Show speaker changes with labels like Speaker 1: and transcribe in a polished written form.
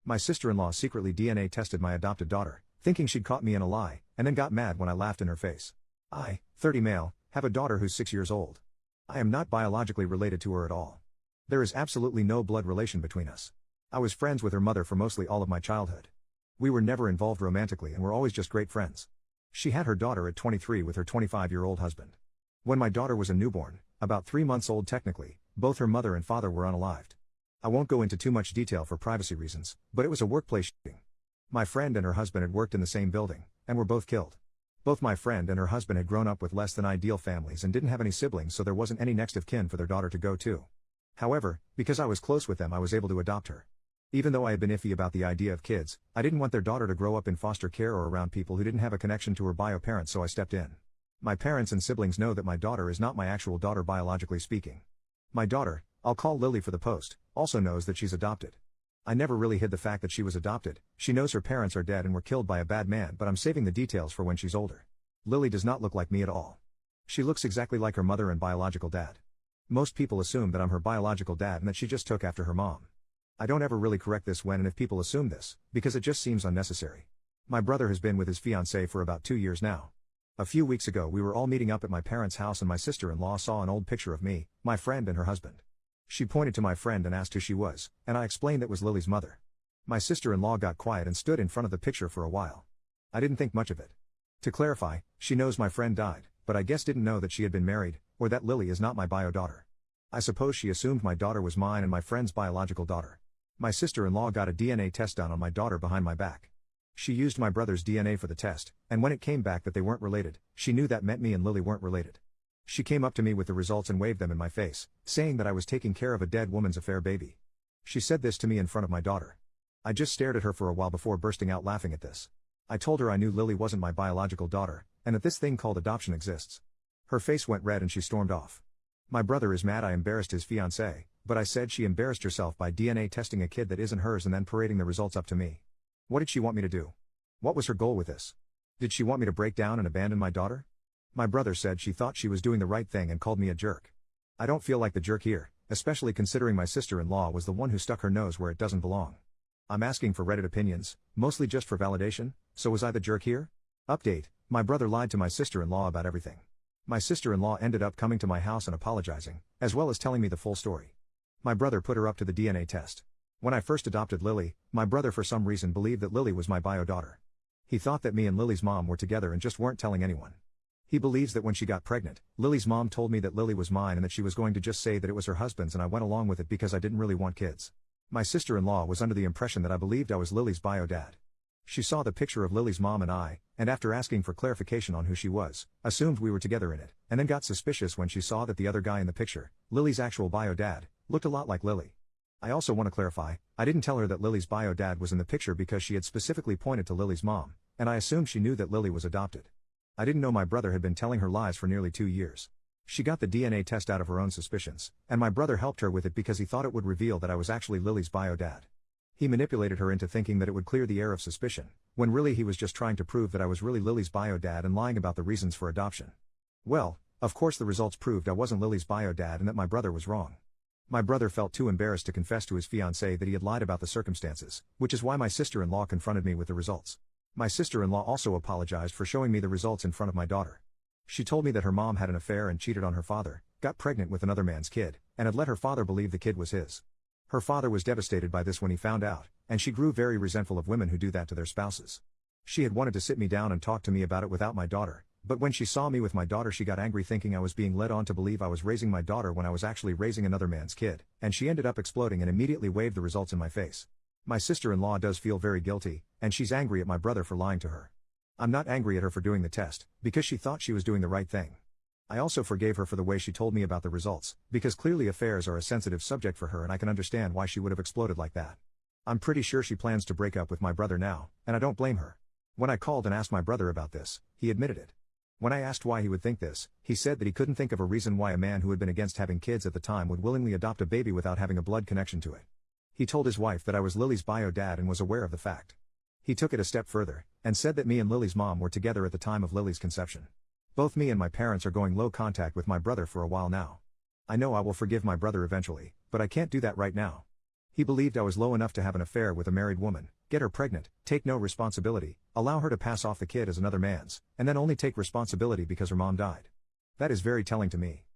Speaker 1: My sister-in-law secretly DNA tested my adopted daughter, thinking she'd caught me in a lie, and then got mad when I laughed in her face. I, 30 male, have a daughter who's 6 years old. I am not biologically related to her at all. There is absolutely no blood relation between us. I was friends with her mother for mostly all of my childhood. We were never involved romantically and were always just great friends. She had her daughter at 23 with her 25-year-old husband. When my daughter was a newborn, about 3 months old technically, both her mother and father were unalived. I won't go into too much detail for privacy reasons, but it was a workplace shooting. My friend and her husband had worked in the same building, and were both killed. Both my friend and her husband had grown up with less than ideal families and didn't have any siblings, so there wasn't any next of kin for their daughter to go to. However, because I was close with them, I was able to adopt her. Even though I had been iffy about the idea of kids, I didn't want their daughter to grow up in foster care or around people who didn't have a connection to her bio parents, so I stepped in. My parents and siblings know that my daughter is not my actual daughter biologically speaking. My daughter, I'll call Lily for the post, also knows that she's adopted. I never really hid the fact that she was adopted. She knows her parents are dead and were killed by a bad man, but I'm saving the details for when she's older. Lily does not look like me at all. She looks exactly like her mother and biological dad. Most people assume that I'm her biological dad and that she just took after her mom. I don't ever really correct this when and if people assume this, because it just seems unnecessary. My brother has been with his fiancée for about 2 years now. A few weeks ago we were all meeting up at my parents' house and my sister-in-law saw an old picture of me, my friend and her husband. She pointed to my friend and asked who she was, and I explained that was Lily's mother. My sister-in-law got quiet and stood in front of the picture for a while. I didn't think much of it. To clarify, she knows my friend died, but I guess didn't know that she had been married, or that Lily is not my bio daughter. I suppose she assumed my daughter was mine and my friend's biological daughter. My sister-in-law got a DNA test done on my daughter behind my back. She used my brother's DNA for the test, and when it came back that they weren't related, she knew that meant me and Lily weren't related. She came up to me with the results and waved them in my face, saying that I was taking care of a dead woman's affair baby. She said this to me in front of my daughter. I just stared at her for a while before bursting out laughing at this. I told her I knew Lily wasn't my biological daughter, and that this thing called adoption exists. Her face went red and she stormed off. My brother is mad I embarrassed his fiancée, but I said she embarrassed herself by DNA testing a kid that isn't hers and then parading the results up to me. What did she want me to do? What was her goal with this? Did she want me to break down and abandon my daughter? My brother said she thought she was doing the right thing and called me a jerk. I don't feel like the jerk here, especially considering my sister-in-law was the one who stuck her nose where it doesn't belong. I'm asking for Reddit opinions, mostly just for validation, so was I the jerk here? Update, my brother lied to my sister-in-law about everything. My sister-in-law ended up coming to my house and apologizing, as well as telling me the full story. My brother put her up to the DNA test. When I first adopted Lily, my brother for some reason believed that Lily was my bio daughter. He thought that me and Lily's mom were together and just weren't telling anyone. He believes that when she got pregnant, Lily's mom told me that Lily was mine and that she was going to just say that it was her husband's, and I went along with it because I didn't really want kids. My sister-in-law was under the impression that I believed I was Lily's bio dad. She saw the picture of Lily's mom and I, and after asking for clarification on who she was, assumed we were together in it, and then got suspicious when she saw that the other guy in the picture, Lily's actual bio dad, looked a lot like Lily. I also want to clarify, I didn't tell her that Lily's bio dad was in the picture because she had specifically pointed to Lily's mom, and I assumed she knew that Lily was adopted. I didn't know my brother had been telling her lies for nearly 2 years. She got the DNA test out of her own suspicions, and my brother helped her with it because he thought it would reveal that I was actually Lily's bio dad. He manipulated her into thinking that it would clear the air of suspicion, when really he was just trying to prove that I was really Lily's bio dad and lying about the reasons for adoption. Well, of course the results proved I wasn't Lily's bio dad and that my brother was wrong. My brother felt too embarrassed to confess to his fiancée that he had lied about the circumstances, which is why my sister-in-law confronted me with the results. My sister-in-law also apologized for showing me the results in front of my daughter. She told me that her mom had an affair and cheated on her father, got pregnant with another man's kid, and had let her father believe the kid was his. Her father was devastated by this when he found out, and she grew very resentful of women who do that to their spouses. She had wanted to sit me down and talk to me about it without my daughter, but when she saw me with my daughter she got angry thinking I was being led on to believe I was raising my daughter when I was actually raising another man's kid, and she ended up exploding and immediately waved the results in my face. My sister-in-law does feel very guilty, and she's angry at my brother for lying to her. I'm not angry at her for doing the test, because she thought she was doing the right thing. I also forgave her for the way she told me about the results, because clearly affairs are a sensitive subject for her and I can understand why she would have exploded like that. I'm pretty sure she plans to break up with my brother now, and I don't blame her. When I called and asked my brother about this, he admitted it. When I asked why he would think this, he said that he couldn't think of a reason why a man who had been against having kids at the time would willingly adopt a baby without having a blood connection to it. He told his wife that I was Lily's bio dad and was aware of the fact. He took it a step further, and said that me and Lily's mom were together at the time of Lily's conception. Both me and my parents are going low contact with my brother for a while now. I know I will forgive my brother eventually, but I can't do that right now. He believed I was low enough to have an affair with a married woman, get her pregnant, take no responsibility, allow her to pass off the kid as another man's, and then only take responsibility because her mom died. That is very telling to me.